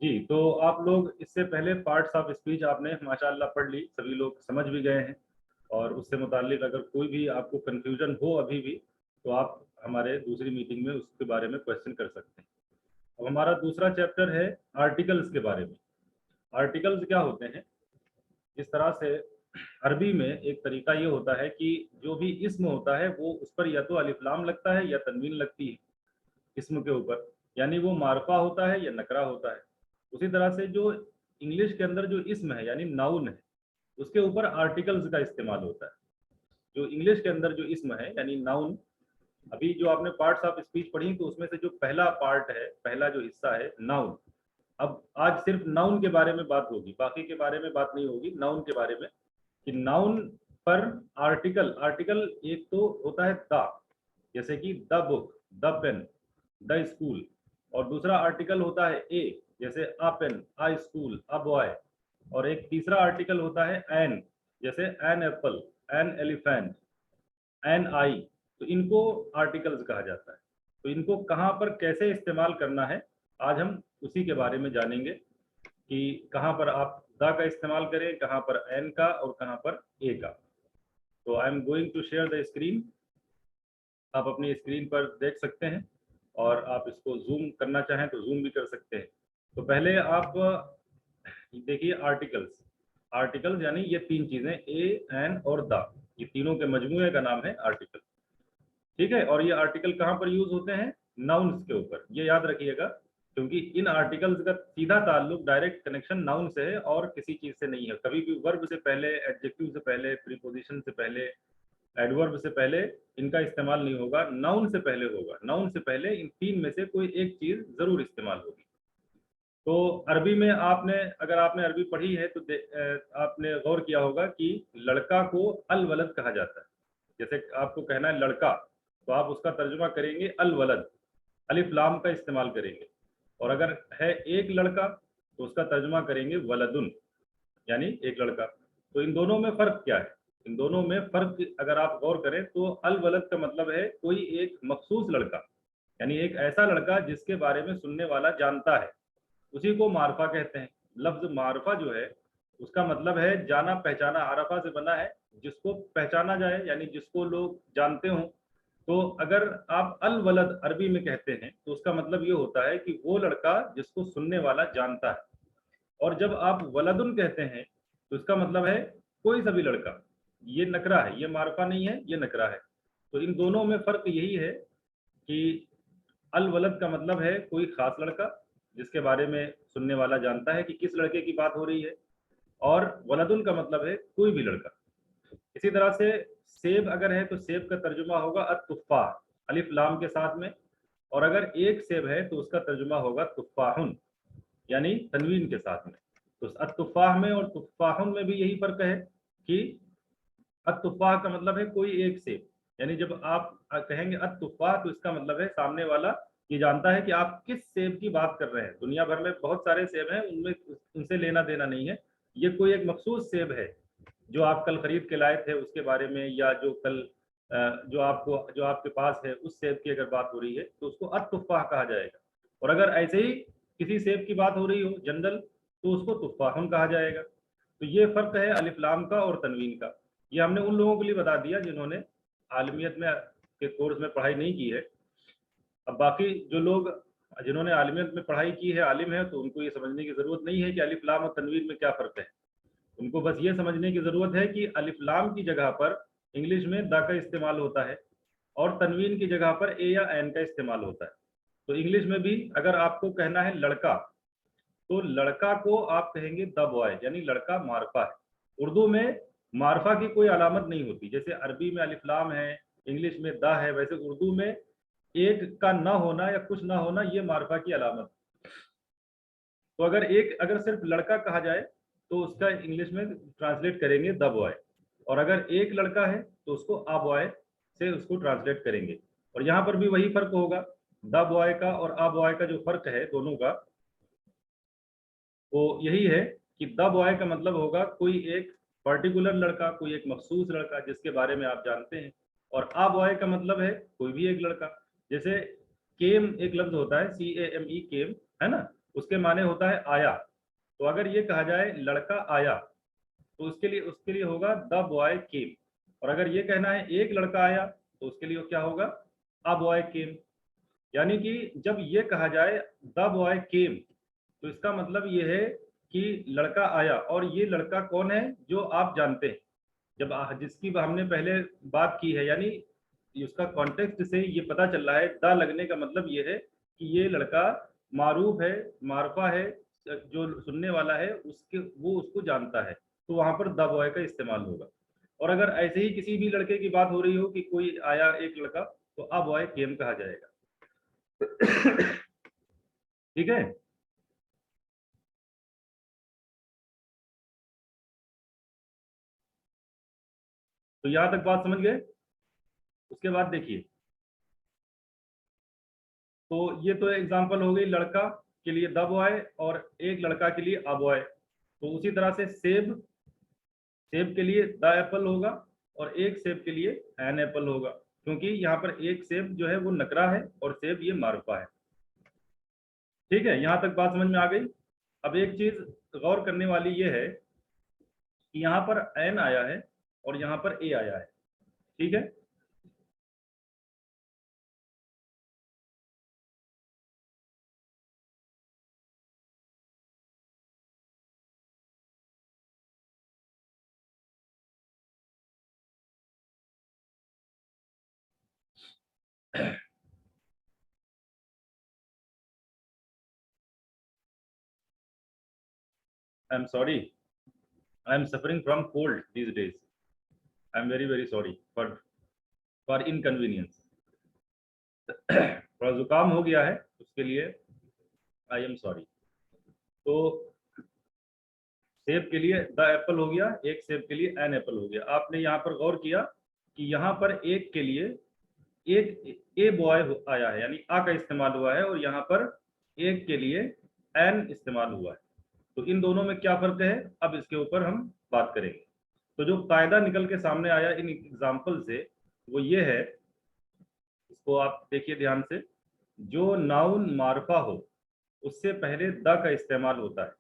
जी, तो आप लोग इससे पहले पार्ट्स ऑफ स्पीच आपने माशाअल्लाह पढ़ ली, सभी लोग समझ भी गए हैं और उससे मुताल्लिक अगर कोई भी आपको कन्फ्यूजन हो अभी भी, तो आप हमारे दूसरी मीटिंग में उसके बारे में क्वेश्चन कर सकते हैं। अब हमारा दूसरा चैप्टर है आर्टिकल्स के बारे में। आर्टिकल्स क्या होते हैं? इस तरह से अरबी में एक तरीका ये होता है कि जो भी इस्म होता है वो उस पर या तो अलिफ लाम लगता है या तनवीन लगती है इस्म के ऊपर, यानी वो मारफा होता है या नकरा होता है। उसी तरह से जो इंग्लिश के अंदर जो इस्म है यानी नाउन है, उसके ऊपर आर्टिकल्स का इस्तेमाल होता है। जो इंग्लिश के अंदर जो इस्म है यानी नाउन, अभी जो आपने पार्ट्स ऑफ स्पीच पढ़ी तो उसमें से जो पहला पार्ट है, पहला जो हिस्सा है नाउन। अब आज सिर्फ नाउन के बारे में बात होगी, बाकी के बारे में बात नहीं होगी, नाउन के बारे में कि नाउन पर आर्टिकल, आर्टिकल एक तो होता है द, जैसे कि the book, the pen, the school, और दूसरा आर्टिकल होता है ए, जैसे a pen, a school, a boy, और एक तीसरा आर्टिकल होता है एन, जैसे an apple, an elephant, an eye. तो इनको आर्टिकल्स कहा जाता है। तो इनको कहाँ पर कैसे इस्तेमाल करना है, आज हम उसी के बारे में जानेंगे कि कहाँ पर आप द का इस्तेमाल करें, कहाँ पर एन का और कहाँ पर ए का। तो I am going to share the screen. आप अपनी स्क्रीन पर देख सकते हैं और आप इसको जूम करना चाहें तो जूम भी कर सकते हैं। तो पहले आप देखिए आर्टिकल्स। आर्टिकल्स यानी ये तीन चीजें ए, एन और द, ये तीनों के मजमूए का नाम है आर्टिकल। ठीक है, और ये आर्टिकल कहाँ पर यूज होते हैं? नाउन्स के ऊपर, ये याद रखिएगा, क्योंकि इन आर्टिकल्स का सीधा ताल्लुक, डायरेक्ट कनेक्शन नाउन से है और किसी चीज से नहीं है। कभी भी वर्ब से पहले, एडजेक्टिव से पहले, प्रीपोजिशन से पहले, एडवर्ब से पहले इनका इस्तेमाल नहीं होगा, नाउन से पहले होगा। नाउन से पहले इन तीन में से कोई एक चीज जरूर इस्तेमाल होगी। तो अरबी में आपने, अगर आपने अरबी पढ़ी है तो आपने गौर किया होगा कि लड़का को अल वलद कहा जाता है। जैसे आपको कहना है लड़का, तो आप उसका तर्जुमा करेंगे अल वलद, अलिफ लाम का इस्तेमाल करेंगे। और अगर है एक लड़का तो उसका तर्जुमा करेंगे वलदुन, यानी एक लड़का। तो इन दोनों में फर्क क्या है? इन दोनों में फर्क अगर आप गौर करें तो अल वलद का मतलब है कोई एक मखसूस लड़का, यानी एक ऐसा लड़का जिसके बारे में सुनने वाला जानता है, उसी को मारफा कहते हैं। लफ्ज मारफा जो है उसका मतलब है जाना पहचाना, आरफा से बना है, जिसको पहचाना जाए यानी जिसको लोग जानते हों। तो अगर आप अल वलद अरबी में कहते हैं तो उसका मतलब ये होता है कि वो लड़का जिसको सुनने वाला जानता है। और जब आप वलदुन कहते हैं तो इसका मतलब है कोई सा भी लड़का। ये नकरा है, ये मारफा नहीं है, ये नकरा है। तो इन दोनों में फर्क यही है कि अल वलद का मतलब है कोई खास लड़का जिसके बारे में सुनने वाला जानता है कि किस लड़के की बात हो रही है, और वलदुन का मतलब है कोई भी लड़का। इसी तरह से सेब अगर है तो सेब का तर्जुमा होगा अतुफ़ा, अलिफ लाम के साथ में। और अगर एक सेब है तो उसका तर्जुमा होगा तुफ़ाहुन, यानी तनवीन के साथ में। तो अतुफ़ाह में और तुफ़ाहुन में भी यही फर्क है कि अतुफ़ाह का मतलब है कोई एक सेब, यानी जब आप कहेंगे अतुफ़ाह तो इसका मतलब है सामने वाला ये जानता है कि आप किस सेब की बात कर रहे हैं। दुनिया भर में बहुत सारे सेब हैं, उनमें उनसे लेना देना नहीं है। ये कोई एक मखसूस सेब है जो आप कल खरीद के लाए थे उसके बारे में, या जो कल जो आपके पास है उस सेब की अगर बात हो रही है तो उसको अतुफ़ाह कहा जाएगा। और अगर ऐसे ही किसी सेब की बात हो रही हो जनरल, तो उसको तुफ़ाहुन कहा जाएगा। तो ये फ़र्क है अलिफ लाम का और तनवीन का। ये हमने उन लोगों के लिए बता दिया जिन्होंने आलमियत में के कोर्स में पढ़ाई नहीं की है। अब बाकी जो लोग जिन्होंने आलमियत में पढ़ाई की है, आलिम है, तो उनको ये समझने की ज़रूरत नहीं है कि अलिफ लाम और तनवीन में क्या फ़र्क है। उनको बस ये समझने की ज़रूरत है कि अलिफ लाम की जगह पर इंग्लिश में द का इस्तेमाल होता है और तनवीन की जगह पर ए या एन का इस्तेमाल होता है। तो इंग्लिश में भी अगर आपको कहना है लड़का, तो लड़का को आप कहेंगे द बॉय, यानी लड़का मारफा है। उर्दू में मारफा की कोई अलामत नहीं होती। जैसे अरबी में अलिफ लाम है, इंग्लिश में द है, वैसे उर्दू में एक का ना होना या कुछ ना होना ये मारफा की अलामत। तो अगर सिर्फ लड़का कहा जाए तो उसका इंग्लिश में ट्रांसलेट करेंगे द बॉय, और अगर एक लड़का है तो उसको आ बॉय से उसको ट्रांसलेट करेंगे। और यहाँ पर भी वही फर्क होगा, द बॉय का और आ बॉय का जो फर्क है दोनों का, वो यही है कि द बॉय का मतलब होगा कोई एक पर्टिकुलर लड़का, कोई एक मखसूस लड़का जिसके बारे में आप जानते हैं। और आ बॉय का मतलब है कोई भी एक लड़का। जैसे केम एक लफ्ज होता है, CAME, केम, है ना। उसके माने होता है आया। तो अगर ये कहा जाए लड़का आया तो उसके लिए होगा द बॉय केम। और अगर ये कहना है एक लड़का आया तो उसके लिए क्या होगा, अ बॉय केम। यानी कि जब ये कहा जाए द बॉय केम तो इसका मतलब ये है कि लड़का आया, और ये लड़का कौन है जो आप जानते हैं। जब जिसकी हमने पहले बात की है, यानी उसका कॉन्टेक्स्ट से ये पता चल रहा है, द लगने का मतलब ये है कि ये लड़का मारूफ है, मारफा है, जो सुनने वाला है उसके वो उसको जानता है, तो वहां पर द बॉय का इस्तेमाल होगा। और अगर ऐसे ही किसी भी लड़के की बात हो रही हो कि कोई आया एक लड़का, तो अ बॉय केम कहा जाएगा। ठीक है। तो यहां तक बात समझ गए। उसके बाद देखिए, तो ये तो एग्जांपल हो गई लड़का के लिए द बॉय और एक लड़का के लिए अ बॉय। तो उसी तरह से सेब, सेब के लिए द एप्पल होगा और एक सेब के लिए एन एप्पल होगा, क्योंकि यहाँ पर एक सेब जो है वो नकरा है और सेब ये मारूफा है। ठीक है, यहाँ तक बात समझ में आ गई। अब एक चीज गौर करने वाली ये है कि यहाँ पर एन आया है और यहाँ पर ए आया है। ठीक है। I am sorry, I am suffering from cold these days. I am very very sorry for inconvenience. थोड़ा जुकाम हो गया है, उसके लिए आई एम सॉरी। तो सेब के लिए द एप्पल हो गया, एक सेब के लिए एन एप्पल हो गया। आपने यहाँ पर गौर किया कि यहाँ पर एक के लिए एक ए बॉय आया है, यानी आ का इस्तेमाल हुआ है, और यहाँ पर एक के लिए एन इस्तेमाल हुआ है। तो इन दोनों में क्या फर्क है, अब इसके ऊपर हम बात करेंगे। तो जो कायदा निकल के सामने आया इन एग्जाम्पल से वो ये है, इसको आप देखिए ध्यान से। जो नाउन मार्फा हो उससे पहले द का इस्तेमाल होता है।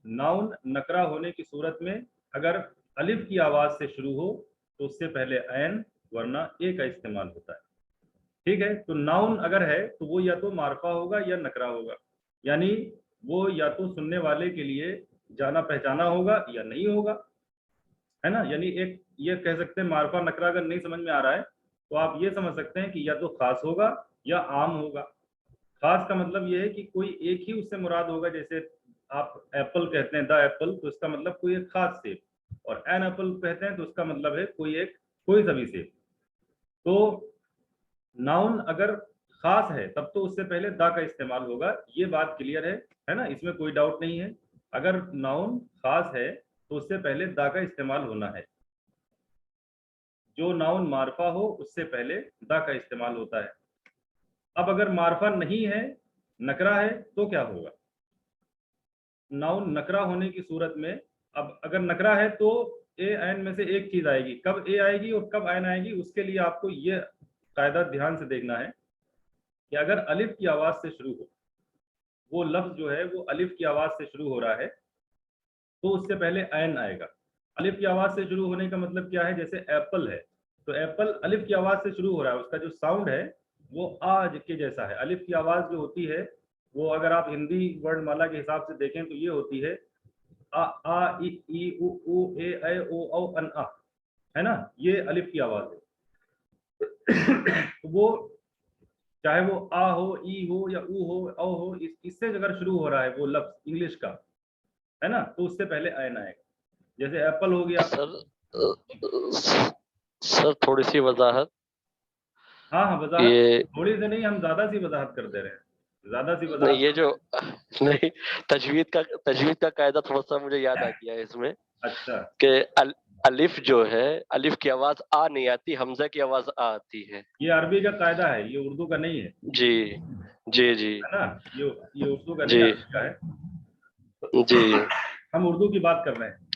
नाउन नकरा होने की सूरत में अगर अलिफ की आवाज से शुरू हो तो उससे पहले एन वरना ए का इस्तेमाल होता है। ठीक है। तो नाउन अगर है तो वो या तो मार्फा होगा या नकरा होगा, यानी वो या तो सुनने वाले के लिए जाना पहचाना होगा या नहीं होगा, है ना। यानी एक ये कह सकते हैं मार्फा नकरा अगर नहीं समझ में आ रहा है तो आप ये समझ सकते हैं कि या तो खास होगा या आम होगा। खास का मतलब ये है कि कोई एक ही उससे मुराद होगा, जैसे आप एप्पल कहते हैं द एप्पल तो इसका मतलब कोई एक खास सेब, और एन एप्पल कहते हैं तो उसका मतलब है कोई सभी सेब। तो नाउन अगर खास है तब तो उससे पहले द का इस्तेमाल होगा, ये बात क्लियर है ना, इसमें कोई डाउट नहीं है। अगर नाउन खास है तो उससे पहले द का इस्तेमाल होना है। जो नाउन मार्फा हो उससे पहले द का इस्तेमाल होता है। अब अगर मार्फा नहीं है, नकरा है, तो क्या होगा। नाउन नकरा होने की सूरत में, अब अगर नकरा है तो ए एन में से एक चीज आएगी। कब ए आएगी और कब एन आएगी, उसके लिए आपको ये कायदा ध्यान से देखना है कि अगर अलिफ की आवाज से शुरू हो, वो लफ्ज जो है वो अलिफ की आवाज से शुरू हो रहा है तो उससे पहले एन आएगा। अलिफ की आवाज से शुरू होने का मतलब क्या है, जैसे एप्पल है तो एप्पल अलिफ की आवाज से शुरू हो रहा है, उसका जो साउंड है वो आज के जैसा है। अलिफ की आवाज जो होती है वो अगर आप हिंदी वर्णमाला के हिसाब से देखें तो ये होती है आ ई उ ऊ ए ऐ ओ औ अन आ, है ना, ये अलिफ की आवाज है। तो वो चाहे वो आ हो, ई हो या ऊ हो, औ हो, इससे अगर शुरू हो रहा है वो लफ्ज इंग्लिश का, है ना, तो उससे पहले आयन आएगा। जैसे एप्पल हो गया। सर थोड़ी सी वजाहत। हाँ हाँ, वजाहत ये थोड़ी सी नहीं, हम ज्यादा सी वजाहत कर दे रहे हैं, ज्यादा सी नहीं, वजाहत ये कर जो रहे हैं। नहीं, तजवीद का कायदा थोड़ा सा मुझे याद आ गया है इसमें अच्छा। कि अलिफ जो है, अलिफ की आवाज आ नहीं आती, हमजा की आवाज आ आती है। ये अरबी का कायदा है, ये उर्दू का नहीं है जी जी जी है ना। ये उर्दू का नहीं, जी अरबी का है। जी हम उर्दू की बात कर रहे हैं।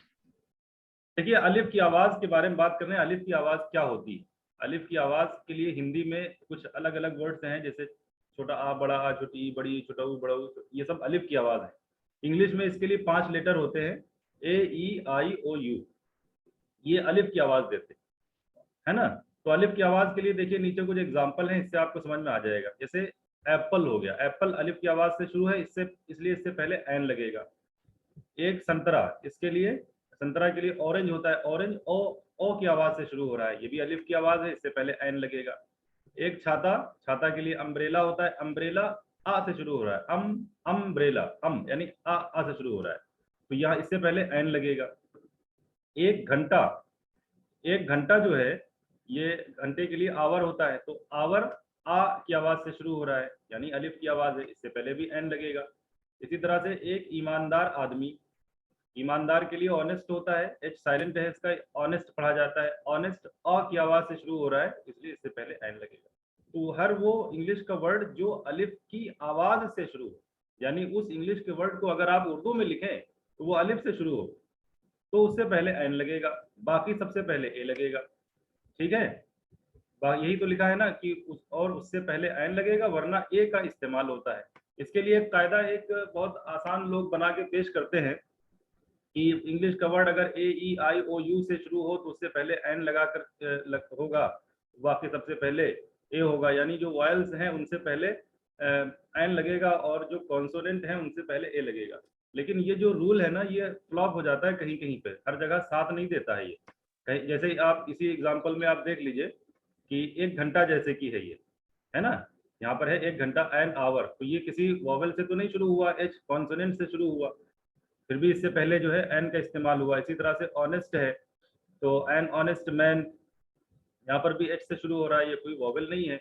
देखिए, अलिफ की आवाज के बारे में बात कर रहे हैं। अलिफ की आवाज क्या होती है। अलिफ की आवाज के लिए हिंदी में कुछ अलग अलग वर्ड्स हैं, जैसे छोटा आ, बड़ा आ, छोटी ई, बड़ी, छोटा ऊ, बड़ा ऊ, ये सब अलिफ की आवाज है। इंग्लिश में इसके लिए 5 लेटर होते हैं, AEIOU, ये अलिफ की आवाज देते हैं, है ना। तो अलिफ की आवाज के लिए देखिए नीचे कुछ एग्जाम्पल हैं, इससे आपको समझ में आ जाएगा। जैसे एप्पल हो गया, एप्पल अलिफ की आवाज से शुरू है, इसलिए इससे पहले एन लगेगा। एक संतरा, इसके लिए संतरा के लिए ऑरेंज होता है, ऑरेंज ओ की आवाज से शुरू हो रहा है, ये भी अलिफ की आवाज है, इससे पहले एन लगेगा। एक छाता, छाता के लिए अम्ब्रेला होता है, अम्ब्रेला आ से शुरू हो रहा है, अम्ब्रेला, यानी आ से शुरू हो रहा है, तो यहाँ इससे पहले एन लगेगा। एक घंटा, एक घंटा जो है ये घंटे के लिए आवर होता है, तो आवर आ की आवाज से शुरू हो रहा है, यानी अलिफ की आवाज है, इससे पहले भी एन लगेगा। इसी तरह से एक ईमानदार आदमी, ईमानदार के लिए ऑनेस्ट होता है, एच साइलेंट है इसका, ऑनेस्ट पढ़ा जाता है, ऑनेस्ट अ की आवाज से शुरू हो रहा है, इसलिए इससे पहले एन लगेगा। तो हर वो इंग्लिश का वर्ड जो अलिफ की आवाज से शुरू हो, यानी उस इंग्लिश के वर्ड को अगर आप उर्दू में लिखें तो वो अलिफ से शुरू हो तो उससे पहले एन लगेगा, बाकी सबसे पहले ए लगेगा। ठीक है, यही तो लिखा है ना कि उससे पहले एन लगेगा, वरना ए का इस्तेमाल होता है। इसके लिए एक कायदा एक बहुत आसान लोग बना के पेश करते हैं कि इंग्लिश का वर्ड अगर AEIOU से शुरू हो तो उससे पहले एन लगाकर होगा, बाकी सबसे पहले ए होगा, यानी जो वॉयल्स हैं उनसे पहले एन लगेगा और जो कॉन्सोनेंट हैं उनसे पहले ए लगेगा। लेकिन ये जो रूल है ना ये फ्लॉप हो जाता है कहीं कहीं पे, हर जगह साथ नहीं देता है ये। जैसे आप इसी एग्जाम्पल में आप देख लीजिए कि एक घंटा जैसे की है ये, है ना, यहाँ पर है एक घंटा, एन आवर, तो ये किसी वॉवेल से तो नहीं शुरू हुआ, एच कॉन्सोनेंट से शुरू हुआ, फिर भी इससे पहले जो है एन का इस्तेमाल हुआ। इसी तरह से ऑनेस्ट है तो एन ऑनेस्ट मैन, यहाँ पर भी एच से शुरू हो रहा है, ये कोई वॉवेल नहीं है।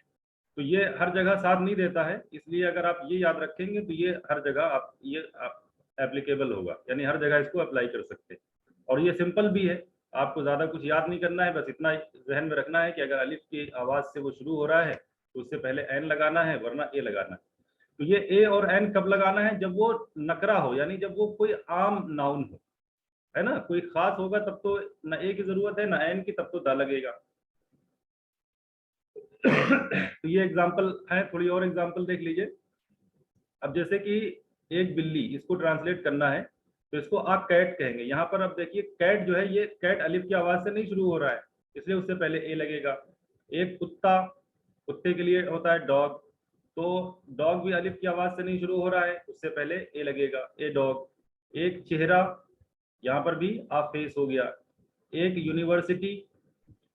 तो ये हर जगह साथ नहीं देता है, इसलिए अगर आप ये याद रखेंगे तो ये हर जगह आप ये एप्लीकेबल होगा, यानी हर जगह इसको अप्लाई कर सकते हैं। और ये सिंपल भी है, आपको ज़्यादा कुछ याद नहीं करना है, बस इतना जहन में रखना है कि अगर अलिफ की आवाज़ से वो शुरू हो रहा है तो उससे पहले एन लगाना है, वरना ए लगाना है। तो ये ए और एन कब लगाना है, जब वो नकरा हो, यानी जब वो कोई आम नाउन हो, है ना, कोई खास होगा तब तो न ए की जरूरत है न एन की, तब तो दा लगेगा। तो ये एग्जांपल है, थोड़ी और एग्जांपल देख लीजिए। अब जैसे कि एक बिल्ली, इसको ट्रांसलेट करना है तो इसको आप कैट कहेंगे। यहाँ पर अब देखिए कैट जो है, ये कैट अलिफ की आवाज से नहीं शुरू हो रहा है, इसलिए उससे पहले ए लगेगा। एक कुत्ता, कुत्ते के लिए होता है डॉग, तो डॉग भी अलिफ की आवाज से नहीं शुरू हो रहा है, उससे पहले ए लगेगा, ए डॉग। एक चेहरा, यहाँ पर भी आप फेस हो गया। एक यूनिवर्सिटी,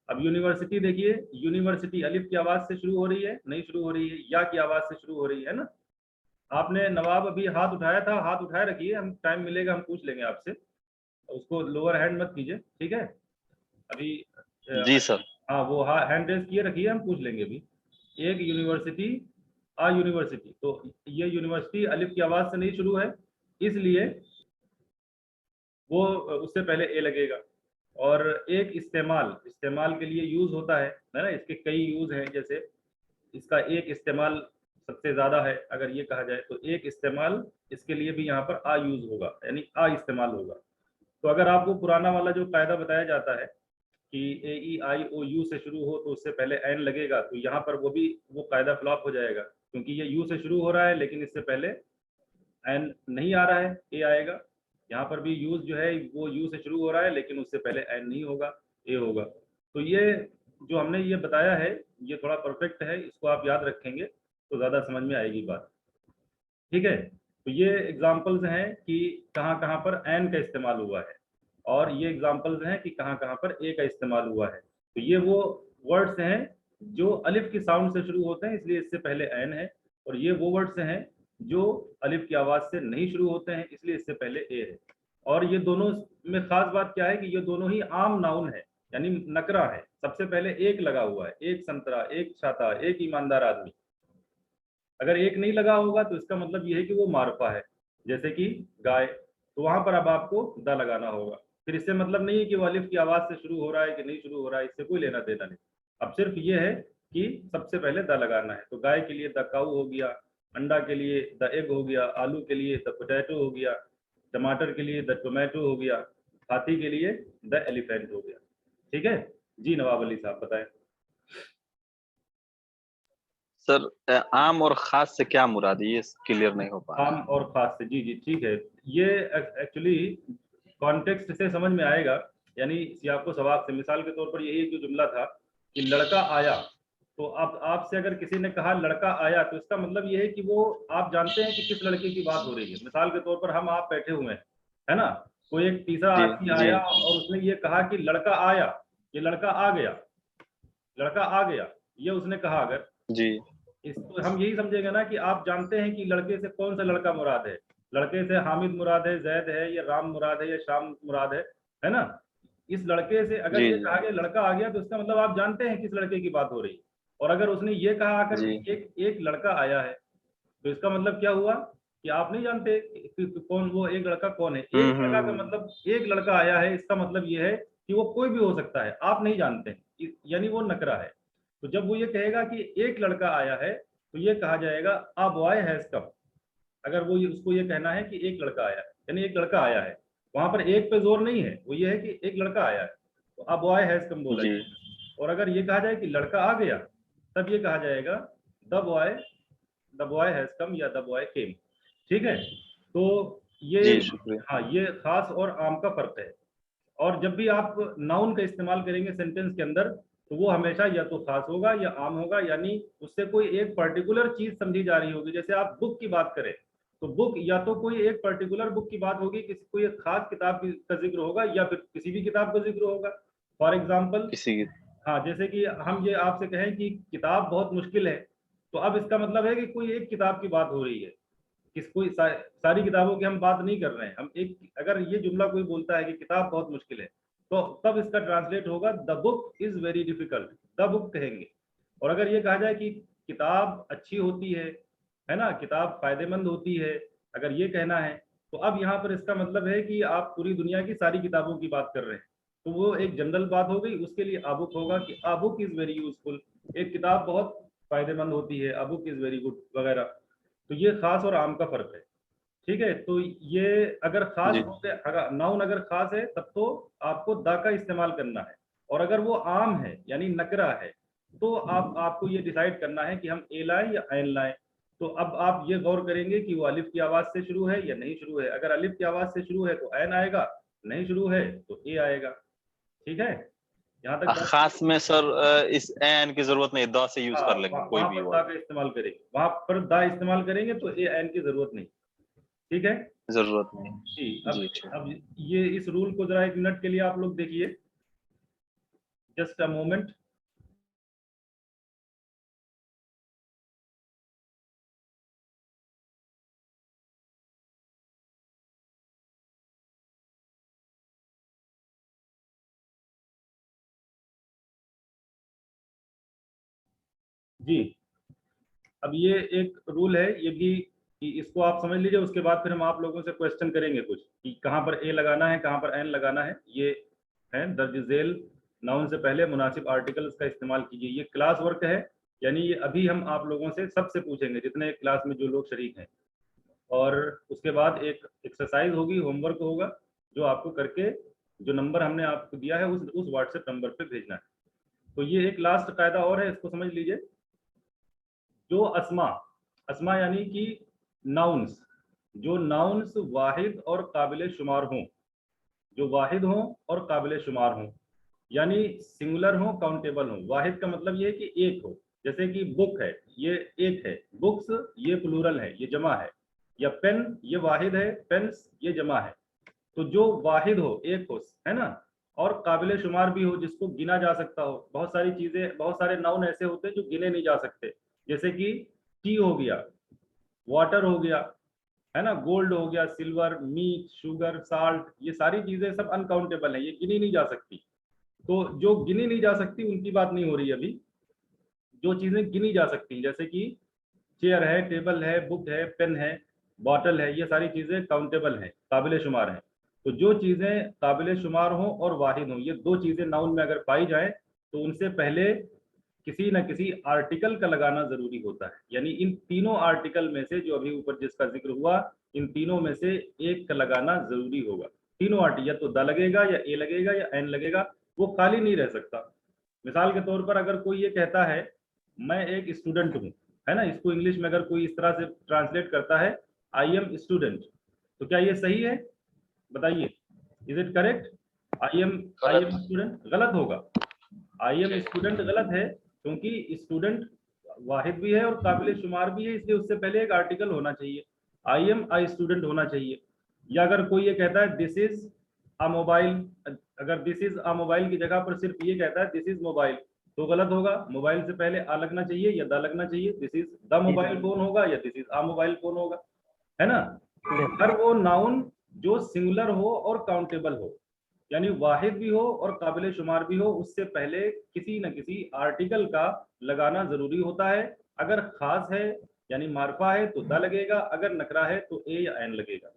अब यूनिवर्सिटी देखिए, यूनिवर्सिटी अलिफ की आवाज से शुरू हो रही है, नहीं शुरू हो रही है, या की आवाज से शुरू हो रही है ना। आपने नवाब अभी हाथ उठाया था, हाथ उठाए रखिए, हम टाइम मिलेगा हम पूछ लेंगे आपसे, उसको लोअर हैंड मत कीजिए, ठीक है अभी। जी सर। हाँ वो हैंड रेस किए रखिए, हम पूछ लेंगे अभी। एक यूनिवर्सिटी, आ यूनिवर्सिटी, तो ये यूनिवर्सिटी अलिफ की आवाज से नहीं शुरू है, इसलिए वो उससे पहले ए लगेगा। और एक इस्तेमाल, इस्तेमाल के लिए यूज होता है ना, इसके कई यूज हैं, जैसे इसका एक इस्तेमाल सबसे ज्यादा है, अगर ये कहा जाए तो एक इस्तेमाल, इसके लिए भी यहाँ पर आ यूज होगा, यानी आ इस्तेमाल होगा। तो अगर आपको पुराना वाला जो कायदा बताया जाता है कि AEIOU से शुरू हो तो उससे पहले एन लगेगा, तो यहाँ पर वो कायदा फ्लॉप हो जाएगा, क्योंकि ये यू से शुरू हो रहा है लेकिन इससे पहले एन नहीं आ रहा है, ए आएगा। यहाँ पर भी यूज जो है वो यू से शुरू हो रहा है लेकिन उससे पहले एन नहीं होगा, ए होगा। तो ये जो हमने ये बताया है ये थोड़ा परफेक्ट है, इसको आप याद रखेंगे तो ज़्यादा समझ में आएगी बात, ठीक है। तो ये एग्जाम्पल्स हैं कि कहाँ कहाँ पर एन का इस्तेमाल हुआ है, और ये एग्जाम्पल्स हैं कि कहाँ कहाँ पर ए का इस्तेमाल हुआ है। तो ये वो वर्ड्स हैं जो अलिफ की साउंड से शुरू होते हैं, इसलिए इससे पहले एन है, और ये वो वर्ड्स हैं जो अलिफ की आवाज़ से नहीं शुरू होते हैं, इसलिए इससे पहले ए है। और ये दोनों में खास बात क्या है कि ये दोनों ही आम नाउन है, यानी नकरा है, सबसे पहले एक लगा हुआ है, एक संतरा, एक छाता, एक ईमानदार आदमी। अगर एक नहीं लगा होगा तो इसका मतलब ये है कि वो मारफा है, जैसे कि गाय, तो वहां पर अब आपको द लगाना होगा। फिर इससे मतलब नहीं है कि वो अलिफ की आवाज से शुरू हो रहा है कि नहीं शुरू हो रहा है, इससे कोई लेना देना नहीं। अब सिर्फ ये है कि सबसे पहले द लगाना है। तो गाय के लिए द काऊ हो गया, अंडा के लिए द एग हो गया, आलू के लिए द पोटैटो हो गया, टमाटर के लिए द टोमेटो हो गया, हाथी के लिए द एलिफेंट हो गया। ठीक है जी, नवाब अली साहब बताएं। सर आम और खास से क्या मुराद है, ये क्लियर नहीं हो पा रहा। आम और खास से, जी जी ठीक है। ये एक्चुअली कॉन्टेक्स्ट से समझ में आएगा, यानी सियाक व सवाक से। मिसाल के तौर पर यही जो जुमला था कि लड़का आया, तो अब आपसे अगर किसी ने कहा लड़का आया, तो इसका मतलब ये है कि वो आप जानते हैं कि किस लड़के की बात हो रही है। मिसाल के तौर पर हम आप बैठे हुए हैं, है ना, कोई एक तीसरा जी आदमी जी आया और उसने ये कहा कि लड़का आया, ये लड़का आ गया, लड़का आ गया, ये उसने कहा। अगर जी इसको हम यही समझेंगे ना कि आप जानते हैं कि लड़के से कौन सा लड़का मुराद है। लड़के से हामिद मुराद है, जैद है, या राम मुराद है, या शाम मुराद है ना। इस लड़के से अगर जी ये कहा गया लड़का आ गया, तो इसका मतलब आप जानते हैं किस लड़के की बात हो रही है। और अगर उसने ये कहा आकर जी कि एक लड़का आया है, तो इसका मतलब क्या हुआ कि आप नहीं जानते कि कौन वो एक लड़का कौन है। एक लड़का का मतलब एक लड़का आया है, इसका मतलब ये है कि वो कोई भी हो सकता है, आप नहीं जानते, यानी वो नकरा है। तो जब वो ये कहेगा कि एक लड़का आया है, तो ये कहा जाएगा अ बॉय हैज कम। अगर वो उसको ये कहना है कि एक लड़का आया है, यानी एक लड़का आया है, वहां पर एक पे जोर नहीं है, वो ये है कि एक लड़का आया है, तो अ बॉय हैज कम बोला जी जाएगा। और अगर ये कहा जाए कि लड़का आ गया, तब ये कहा जाएगा द बॉय हैज कम या द बॉय केम। ठीक है, तो ये, जी शुक्रिया। हाँ, ये खास और आम का फर्क है। और जब भी आप नाउन का इस्तेमाल करेंगे सेंटेंस के अंदर, तो वो हमेशा या तो खास होगा या आम होगा, यानी उससे कोई एक पर्टिकुलर चीज समझी जा रही होगी। जैसे आप बुक की बात करें, तो बुक या तो कोई एक पर्टिकुलर बुक की बात होगी, किसी कोई एक खास किताब का जिक्र होगा, या फिर किसी भी किताब का जिक्र होगा। फॉर एग्जाम्पल, किसी की हाँ, जैसे कि हम ये आपसे कहें कि किताब बहुत मुश्किल है, तो अब इसका मतलब है कि कोई एक किताब की बात हो रही है, सारी किताबों की हम बात नहीं कर रहे हैं। हम एक, अगर ये जुमला कोई बोलता है कि किताब बहुत मुश्किल है, तो तब इसका ट्रांसलेट होगा the book is very difficult, the book कहेंगे। और अगर ये कहा जाए कि किताब अच्छी होती है ना, किताब फायदेमंद होती है, अगर ये कहना है, तो अब यहाँ पर इसका मतलब है कि आप पूरी दुनिया की सारी किताबों की बात कर रहे हैं। तो वो एक जनरल बात हो गई, उसके लिए आबुक होगा कि आ बुक इज वेरी यूजफुल, एक किताब बहुत फायदेमंद होती है, आ बुक इज वेरी गुड वगैरह। तो ये खास और आम का फर्क है। ठीक है, तो ये अगर खास जी हो गया, अगर नाउन अगर खास है, तब तो आपको द का इस्तेमाल करना है। और अगर वो आम है यानी नकरा है, तो आपको ये डिसाइड करना है कि हम ए लाएं या ऐन लाएं। तो अब आप ये गौर करेंगे कि वो अलिफ की आवाज से शुरू है या नहीं शुरू है। अगर अलिफ की आवाज से शुरू है तो ऐन आएगा, नहीं शुरू है तो ए आएगा। ठीक है, यहाँ तक बात। खास में सर इस एन की जरूरत नहीं, द से यूज हाँ, कर लेंगे कोई वहां भी पर दा वर्ड। का इस्तेमाल करेंगे, वहां पर दा इस्तेमाल करेंगे, तो ए एन की जरूरत नहीं। ठीक है जरूरत नहीं। जी। जी ठीक। अब ये इस रूल को जरा एक मिनट के लिए आप लोग देखिए, जस्ट अ मोमेंट। जी, अब ये एक रूल है ये भी, कि इसको आप समझ लीजिए, उसके बाद फिर हम आप लोगों से क्वेश्चन करेंगे कुछ, कि कहाँ पर ए लगाना है, कहाँ पर एन लगाना है। ये है दर्ज झेल नाउन से पहले मुनासिब आर्टिकल्स का इस्तेमाल कीजिए। ये क्लास वर्क है, यानी ये अभी हम आप लोगों से सबसे पूछेंगे, जितने क्लास में जो लोग शरीक हैं। और उसके बाद एक एक्सरसाइज होगी, होमवर्क होगा, जो आपको करके जो नंबर हमने आपको दिया है उस व्हाट्सएप नंबर पे भेजना है। तो ये एक लास्ट कायदा और है, इसको समझ लीजिए। जो अस्मा, अस्मा यानी कि नाउन्स, जो नाउन्स वाहिद और काबिल शुमार हों, जो वाहिद हों और काबिल शुमार हों, यानी सिंगुलर हो, काउंटेबल हो। वाहिद का मतलब ये है कि एक हो, जैसे कि बुक है, ये एक है, बुक्स ये प्लूरल है, ये जमा है। या पेन ये वाहिद है, पेन्स ये जमा है। तो जो वाहिद हो, एक हो, है ना, और काबिल शुमार भी हो, जिसको गिना जा सकता हो। बहुत सारी चीजें, बहुत सारे नाउन ऐसे होते हैं जो गिने नहीं जा सकते, जैसे कि टी हो गया, वाटर हो गया, है ना, गोल्ड हो गया, सिल्वर, मीट, शुगर, साल्ट, ये सारी चीजें सब अनकाउंटेबल है, ये गिनी नहीं जा सकती। तो जो गिनी नहीं जा सकती उनकी बात नहीं हो रही अभी। जो चीजें गिनी जा सकती हैं, जैसे कि चेयर है, टेबल है, बुक है, पेन है, बॉटल है, ये सारी चीजें काउंटेबल हैं, काबिल शुमार हैं। तो जो चीजें काबिल शुमार हों और वाहिद हों, ये दो चीजें नाउन में अगर पाई जाए, तो उनसे पहले किसी न किसी आर्टिकल का लगाना जरूरी होता है। यानी इन तीनों आर्टिकल में से, जो अभी ऊपर जिसका जिक्र हुआ, इन तीनों में से एक का लगाना जरूरी होगा। तीनों आर्टिकल, या तो द लगेगा, या ए लगेगा, या एन लगेगा, वो खाली नहीं रह सकता। मिसाल के तौर पर अगर कोई ये कहता है मैं एक स्टूडेंट हूँ, है ना। इसको इंग्लिश में अगर कोई इस तरह से ट्रांसलेट करता है आई एम स्टूडेंट, तो क्या ये सही है? बताइए, is it correct? I am student गलत होगा। आई एम स्टूडेंट गलत है, क्योंकि स्टूडेंट वाहिद भी है और काबिल शुमार भी है, इसलिए उससे पहले एक आर्टिकल होना चाहिए, आई एम आई स्टूडेंट होना चाहिए। या अगर कोई ये कहता है दिस इज अ मोबाइल, अगर दिस इज अ मोबाइल की जगह पर सिर्फ ये कहता है दिस इज मोबाइल, तो गलत होगा। मोबाइल से पहले आ लगना चाहिए या द लगना चाहिए। This is the mobile phone होगा या this is a mobile phone होगा, है ना। तो हर वो नाउन जो सिंगुलर हो और काउंटेबल हो, यानी वाहिद भी हो और काबिल शुमार भी हो, उससे पहले किसी न किसी आर्टिकल का लगाना जरूरी होता है। अगर खास है यानी मार्फा है तो द लगेगा, अगर नकरा है तो ए या एन लगेगा,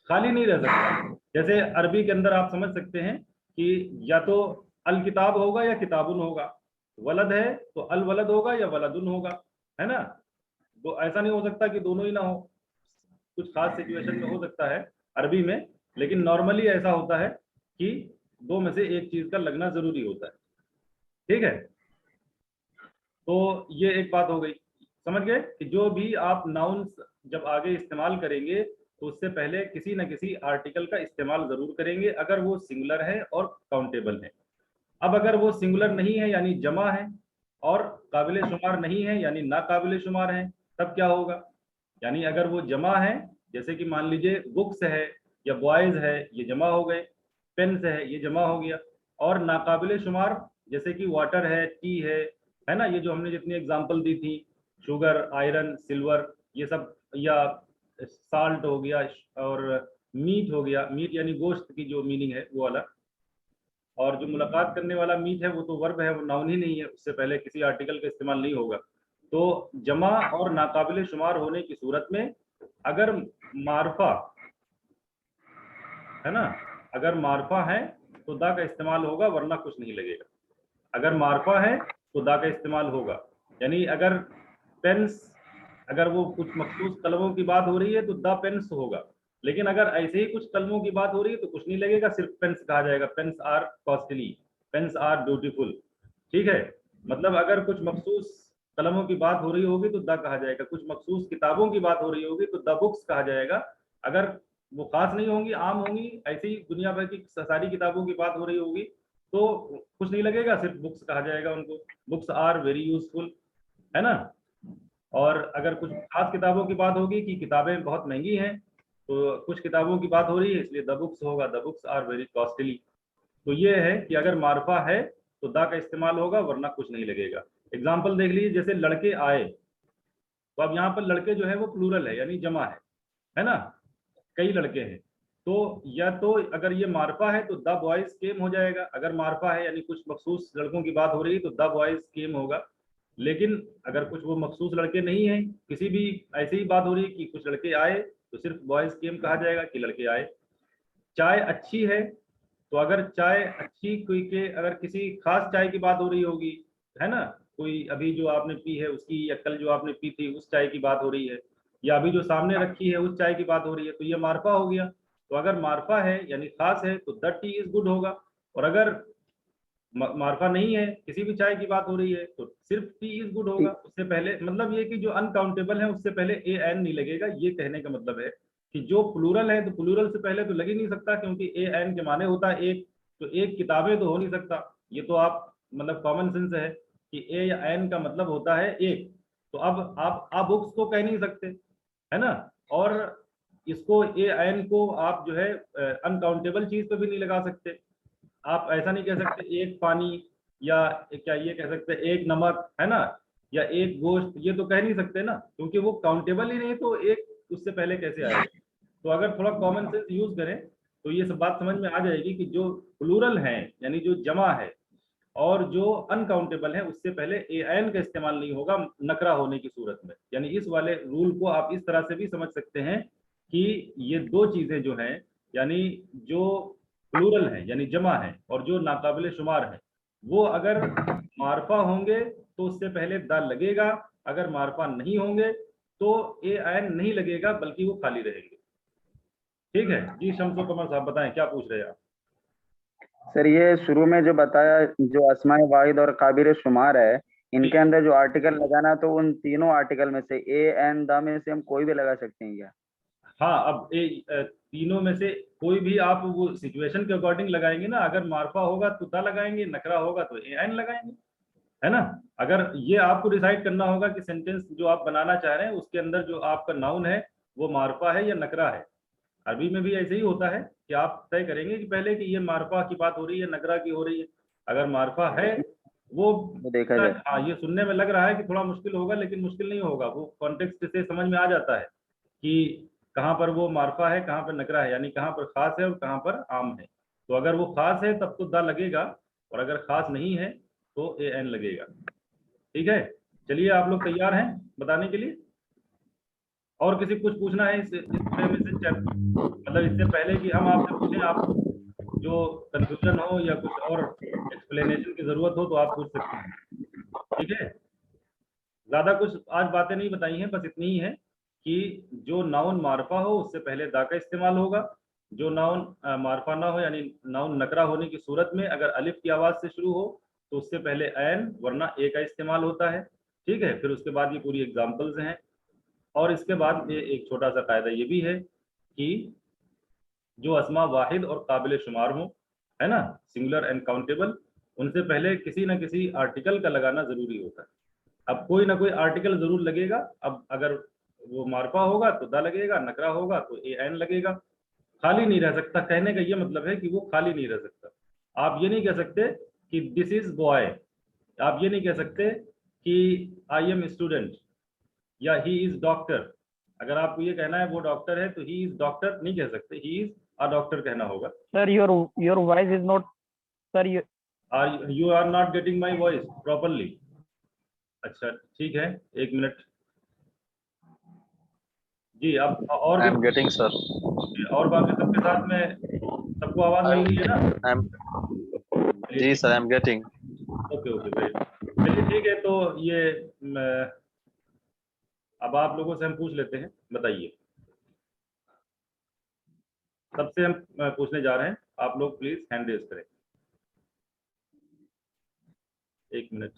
खाली नहीं रह सकता। जैसे अरबी के अंदर आप समझ सकते हैं कि या तो अल किताब होगा या किताबुन होगा, वलद है तो अल वलद होगा या वलदुन होगा, है ना। तो ऐसा नहीं हो सकता कि दोनों ही ना हो, कुछ खास सिचुएशन में हो सकता है अरबी में, लेकिन नॉर्मली ऐसा होता है कि दो में से एक चीज का लगना जरूरी होता है। ठीक है, तो ये एक बात हो गई। समझ गए कि जो भी आप नाउन्स जब आगे इस्तेमाल करेंगे तो उससे पहले किसी न किसी आर्टिकल का इस्तेमाल जरूर करेंगे, अगर वो सिंगुलर है और काउंटेबल है। अब अगर वो सिंगुलर नहीं है यानी जमा है, और काबिल शुमार नहीं है यानी ना काबिल शुमार है, तब क्या होगा? यानी अगर वो जमा है, जैसे कि मान लीजिए बुक्स है या बॉयज है, ये जमा हो गए, पेन्स है ये जमा हो गया। और नाकाबिल शुमार जैसे कि वाटर है, टी है ना, ये जो हमने जितनी एग्जांपल दी थी, शुगर, आयरन, सिल्वर, ये सब, या साल्ट हो गया, और मीट हो गया, मीट यानी गोश्त की जो मीनिंग है वो वाला। और जो मुलाकात करने वाला मीट है वो तो वर्ब है, वो नाउन ही नहीं है, उससे पहले किसी आर्टिकल का इस्तेमाल नहीं होगा। तो जमा और नाकाबिल शुमार होने की सूरत में अगर मारफा है ना, अगर मारफा है तो दा का इस्तेमाल होगा, वरना कुछ नहीं लगेगा। अगर मारफा है तो दा का इस्तेमाल होगा। यानी अगर पेन्स, अगर वो कुछ मखसूस कलमों की बात हो रही है तो द पेन्स होगा, लेकिन अगर ऐसे ही कुछ कलमों की बात हो रही है तो कुछ नहीं लगेगा, सिर्फ पेन्स कहा जाएगा। Pens are costly, pens are beautiful. ठीक है, मतलब अगर कुछ मखसूस कलमों की बात हो रही होगी तो द कहा जाएगा, कुछ मखसूस किताबों की बात हो रही होगी तो द बुक्स कहा जाएगा। अगर वो खास नहीं होंगी, आम होंगी, ऐसी ही दुनिया भर की सारी किताबों की बात हो रही होगी तो कुछ नहीं लगेगा, सिर्फ बुक्स कहा जाएगा उनको। बुक्स आर वेरी यूजफुल, है ना। और अगर कुछ खास किताबों की बात होगी कि किताबें बहुत महंगी हैं, तो कुछ किताबों की बात हो रही है इसलिए द बुक्स होगा, the books are very costly. तो ये है कि अगर मारफा है तो दा का इस्तेमाल होगा, वरना कुछ नहीं लगेगा। एग्जाम्पल देख लीजिए, जैसे लड़के आए, तो अब यहाँ पर लड़के जो है वो प्लूरल है यानी जमा है ना, कई लड़के हैं। तो या तो अगर ये मारफा है तो द बॉयज केम हो जाएगा, अगर मारफा है यानी कुछ मखसूस लड़कों की बात हो रही है तो द बॉयज केम होगा। लेकिन अगर कुछ वो मखसूस लड़के नहीं हैं, किसी भी ऐसी ही बात हो रही है कि कुछ लड़के आए, तो सिर्फ बॉयज केम कहा जाएगा कि लड़के आए। चाय अच्छी है, तो अगर चाय अच्छी कोई के, अगर किसी खास चाय की बात हो रही होगी, है ना, कोई अभी जो आपने पी है उसकी, या कल जो आपने पी थी उस चाय की बात हो रही है, या अभी जो सामने रखी है उस चाय की बात हो रही है, तो ये मारफा हो गया। तो अगर मारफा है यानी खास है तो द टी इज गुड होगा। और अगर मार्फा नहीं है, किसी भी चाय की बात हो रही है, तो सिर्फ टी इज गुड होगा। उससे पहले मतलब ये कि जो अनकाउंटेबल है उससे पहले ए एन नहीं लगेगा। ये कहने का मतलब है कि जो प्लूरल है तो प्लूरल से पहले तो लग ही नहीं सकता, क्योंकि ए एन के माने होता है एक, तो एक किताबें तो हो नहीं सकता। ये तो आप मतलब कॉमन सेंस है कि ए या एन का मतलब होता है एक। तो अब आप बुक्स को कह नहीं सकते, है ना। और इसको ए एन को आप जो है अनकाउंटेबल चीज पे भी नहीं लगा सकते। आप ऐसा नहीं कह सकते एक पानी, या क्या ये कह सकते एक नमक, है ना, या एक गोश्त, ये तो कह नहीं सकते ना, क्योंकि वो काउंटेबल ही नहीं, तो एक उससे पहले कैसे आएगा। तो अगर थोड़ा कॉमन सेंस यूज करें तो ये सब बात समझ में आ जाएगी कि जो प्लूरल है यानी जो जमा है और जो अनकाउंटेबल है उससे पहले ए एन का इस्तेमाल नहीं होगा नकरा होने की सूरत में। यानी इस वाले रूल को आप इस तरह से भी समझ सकते हैं कि ये दो चीजें जो हैं, यानी जो प्लूरल है यानी जमा है और जो नाकाबिल शुमार है, वो अगर मारफा होंगे तो उससे पहले द लगेगा, अगर मारफा नहीं होंगे तो ए एन नहीं लगेगा, बल्कि वो खाली रहेंगे। ठीक है जी, शम्सो कमर साहब बताएं क्या पूछ रहे हैं आप। सर ये शुरू में जो बताया, जो अस्माए वाहिद और काबिर शुमार है, इनके अंदर जो आर्टिकल लगाना, तो उन तीनों आर्टिकल में से ए एंड द में से हम कोई भी लगा सकते हैं क्या? हाँ, अब तीनों में से कोई भी आप वो सिचुएशन के अकॉर्डिंग लगाएंगे ना। अगर मार्फा होगा तो दा लगाएंगे, नकरा होगा तो एन लगाएंगे, है ना। अगर ये आपको डिसाइड करना होगा कि सेंटेंस जो आप बनाना चाह रहे हैं उसके अंदर जो आपका नाउन है वो मार्फा है या नकरा है। अरबी में भी ऐसे ही होता है कि आप तय करेंगे कि पहले कि ये मार्फा की बात हो रही है, नकरा की हो रही है। अगर मार्फा है वो देखा जाए। हाँ, ये सुनने में लग रहा है कि थोड़ा मुश्किल होगा, लेकिन मुश्किल नहीं होगा। वो कॉन्टेक्स्ट से समझ में आ जाता है कि कहाँ पर वो मार्फा है, कहाँ पर नकरा है, यानी कहाँ पर खास है और कहाँ पर आम है। तो अगर वो खास है तब तो दा लगेगा, और अगर खास नहीं है तो ए एन लगेगा। ठीक है, चलिए आप लोग तैयार हैं बताने के लिए? और किसी कुछ पूछना है इस पूरे में से मतलब इससे पहले कि हम आपसे पूछें, आपको जो कंफ्यूजन हो या कुछ और एक्सप्लेनेशन की जरूरत हो तो आप पूछ सकते हैं। ठीक है, ज्यादा कुछ आज बातें नहीं बताई हैं, बस इतनी ही है कि जो नाउन मार्फा हो उससे पहले दा का इस्तेमाल होगा। जो नाउन मार्फा ना हो यानी नाउन नकरा होने की सूरत में अगर अलिफ की आवाज से शुरू हो तो उससे पहले एन वरना ए का इस्तेमाल होता है। ठीक है, फिर उसके बाद ये पूरी एग्जाम्पल्स हैं। और इसके बाद ये एक छोटा सा कायदा ये भी है कि जो अस्मा वाहिद और काबिल शुमार हो, है ना, सिंगुलर एंड काउंटेबल, उनसे पहले किसी न किसी आर्टिकल का लगाना जरूरी होता है। अब कोई ना कोई आर्टिकल जरूर लगेगा। अब अगर वो मार्फा होगा तो दा लगेगा, नकरा होगा तो ए एन लगेगा। खाली नहीं रह सकता, कहने का ये मतलब है कि वो खाली नहीं रह सकता। आप ये नहीं कह सकते कि दिस इज बॉय, आप ये नहीं कह सकते कि आई एम स्टूडेंट या ही इज डॉक्टर। अगर आपको ये कहना है वो डॉक्टर है तो ही इज डॉक्टर नहीं कह सकते, ही इज अ डॉक्टर कहना होगा। Sir, your voice is not, sir. Are you are not getting my voice properly? अच्छा ठीक है, एक मिनट जी। अब और आई एम भी गेटिंग सर। और बाकी सबके साथ में सबको आवाज मिल रही है ना? आई एम चलिए जी ठीक सर, आई एम गेटिंग। है, ओके ओके ग्रेट। चलिए ठीक है, तो ये अब आप लोगों से हम पूछ लेते हैं, बताइए। सबसे हम पूछने जा रहे हैं, आप लोग प्लीज हैंड रेज करें। एक मिनट।